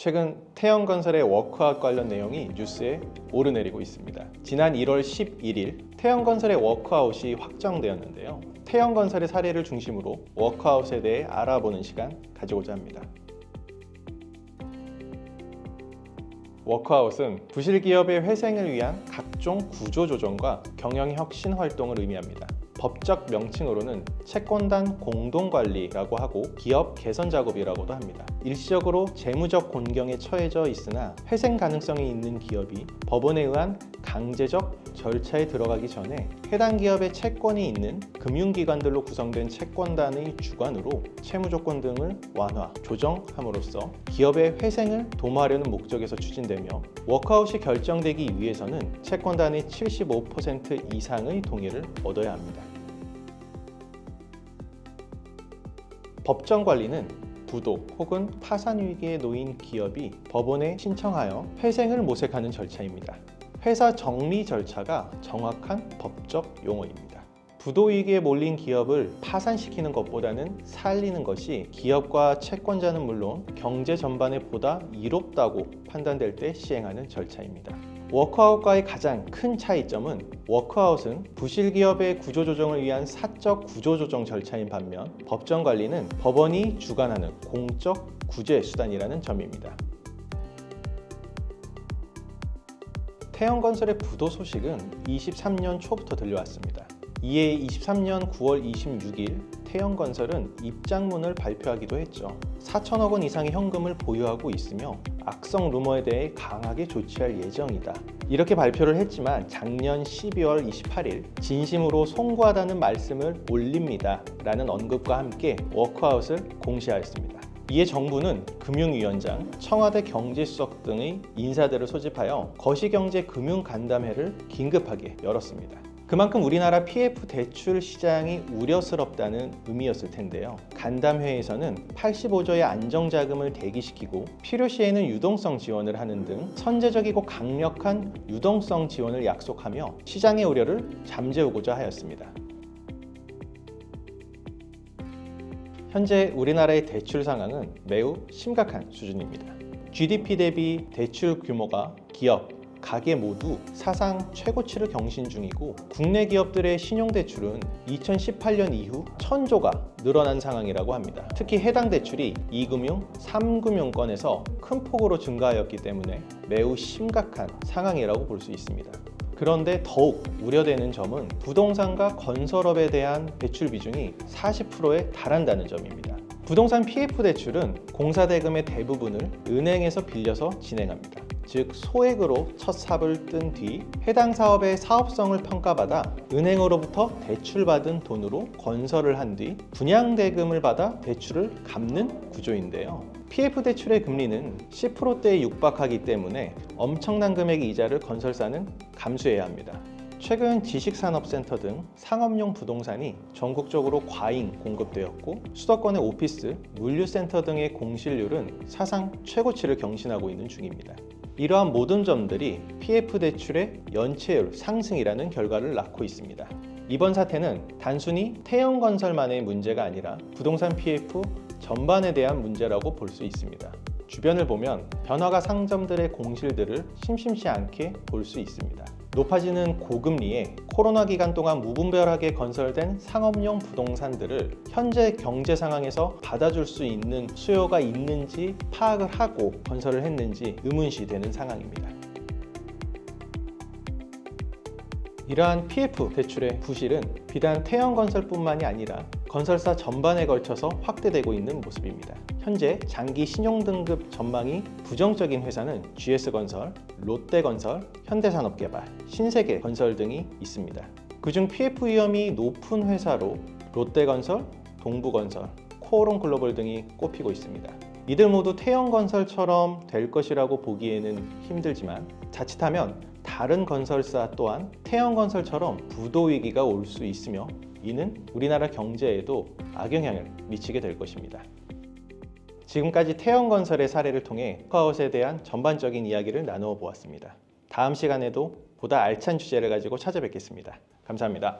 최근 태영건설의 워크아웃 관련 내용이 뉴스에 오르내리고 있습니다. 지난 1월 11일 태영건설의 워크아웃이 확정되었는데요. 태영건설의 사례를 중심으로 워크아웃에 대해 알아보는 시간 가지고자 합니다. 워크아웃은 부실기업의 회생을 위한 각종 구조조정과 경영혁신 활동을 의미합니다. 법적 명칭으로는 채권단 공동관리라고 하고 기업 개선 작업이라고도 합니다. 일시적으로 재무적 곤경에 처해져 있으나 회생 가능성이 있는 기업이 법원에 의한 강제적 절차에 들어가기 전에 해당 기업의 채권이 있는 금융기관들로 구성된 채권단의 주관으로 채무조건 등을 완화, 조정함으로써 기업의 회생을 도모하려는 목적에서 추진되며 워크아웃이 결정되기 위해서는 채권단의 75% 이상의 동의를 얻어야 합니다. 법정 관리는 부도 혹은 파산 위기에 놓인 기업이 법원에 신청하여 회생을 모색하는 절차입니다. 회사 정리 절차가 정확한 법적 용어입니다. 부도 위기에 몰린 기업을 파산시키는 것보다는 살리는 것이 기업과 채권자는 물론 경제 전반에 보다 이롭다고 판단될 때 시행하는 절차입니다. 워크아웃과의 가장 큰 차이점은 워크아웃은 부실기업의 구조조정을 위한 사적 구조조정 절차인 반면 법정관리는 법원이 주관하는 공적 구제 수단이라는 점입니다. 태영건설의 부도 소식은 23년 초부터 들려왔습니다. 이에 23년 9월 26일 태영건설은 입장문을 발표하기도 했죠. 4천억 원 이상의 현금을 보유하고 있으며 악성 루머에 대해 강하게 조치할 예정이다. 이렇게 발표를 했지만 작년 12월 28일 진심으로 송구하다는 말씀을 올립니다 라는 언급과 함께 워크아웃을 공시하였습니다. 이에 정부는 금융위원장, 청와대 경제수석 등의 인사들을 소집하여 거시경제금융간담회를 긴급하게 열었습니다. 그만큼 우리나라 PF 대출 시장이 우려스럽다는 의미였을 텐데요. 간담회에서는 85조의 안정자금을 대기시키고 필요시에는 유동성 지원을 하는 등 선제적이고 강력한 유동성 지원을 약속하며 시장의 우려를 잠재우고자 하였습니다. 현재 우리나라의 대출 상황은 매우 심각한 수준입니다. GDP 대비 대출 규모가 기업, 가계 모두 사상 최고치를 경신 중이고 국내 기업들의 신용대출은 2018년 이후 1000조가 늘어난 상황이라고 합니다. 특히 해당 대출이 2금융, 3금융권에서 큰 폭으로 증가하였기 때문에 매우 심각한 상황이라고 볼 수 있습니다. 그런데 더욱 우려되는 점은 부동산과 건설업에 대한 대출 비중이 40%에 달한다는 점입니다. 부동산 PF 대출은 공사대금의 대부분을 은행에서 빌려서 진행합니다. 즉 소액으로 첫 삽을 뜬 뒤 해당 사업의 사업성을 평가받아 은행으로부터 대출받은 돈으로 건설을 한 뒤 분양대금을 받아 대출을 갚는 구조인데요. PF 대출의 금리는 10%대에 육박하기 때문에 엄청난 금액의 이자를 건설사는 감수해야 합니다. 최근 지식산업센터 등 상업용 부동산이 전국적으로 과잉 공급되었고 수도권의 오피스, 물류센터 등의 공실률은 사상 최고치를 경신하고 있는 중입니다. 이러한 모든 점들이 PF 대출의 연체율 상승이라는 결과를 낳고 있습니다. 이번 사태는 단순히 태영건설만의 문제가 아니라 부동산 PF 전반에 대한 문제라고 볼 수 있습니다. 주변을 보면 변화가 상점들의 공실들을 심심치 않게 볼 수 있습니다. 높아지는 고금리에 코로나 기간 동안 무분별하게 건설된 상업용 부동산들을 현재 경제 상황에서 받아줄 수 있는 수요가 있는지 파악을 하고 건설을 했는지 의문시 되는 상황입니다. 이러한 PF 대출의 부실은 비단 태영건설뿐만이 아니라 건설사 전반에 걸쳐서 확대되고 있는 모습입니다. 현재 장기 신용등급 전망이 부정적인 회사는 GS건설, 롯데건설, 현대산업개발, 신세계건설 등이 있습니다. 그중 PF 위험이 높은 회사로 롯데건설, 동부건설, 코오롱글로벌 등이 꼽히고 있습니다. 이들 모두 태영건설처럼 될 것이라고 보기에는 힘들지만 자칫하면 다른 건설사 또한 태영건설처럼 부도 위기가 올 수 있으며 이는 우리나라 경제에도 악영향을 미치게 될 것입니다. 지금까지 태영건설의 사례를 통해 워크아웃에 대한 전반적인 이야기를 나누어 보았습니다. 다음 시간에도 보다 알찬 주제를 가지고 찾아뵙겠습니다. 감사합니다.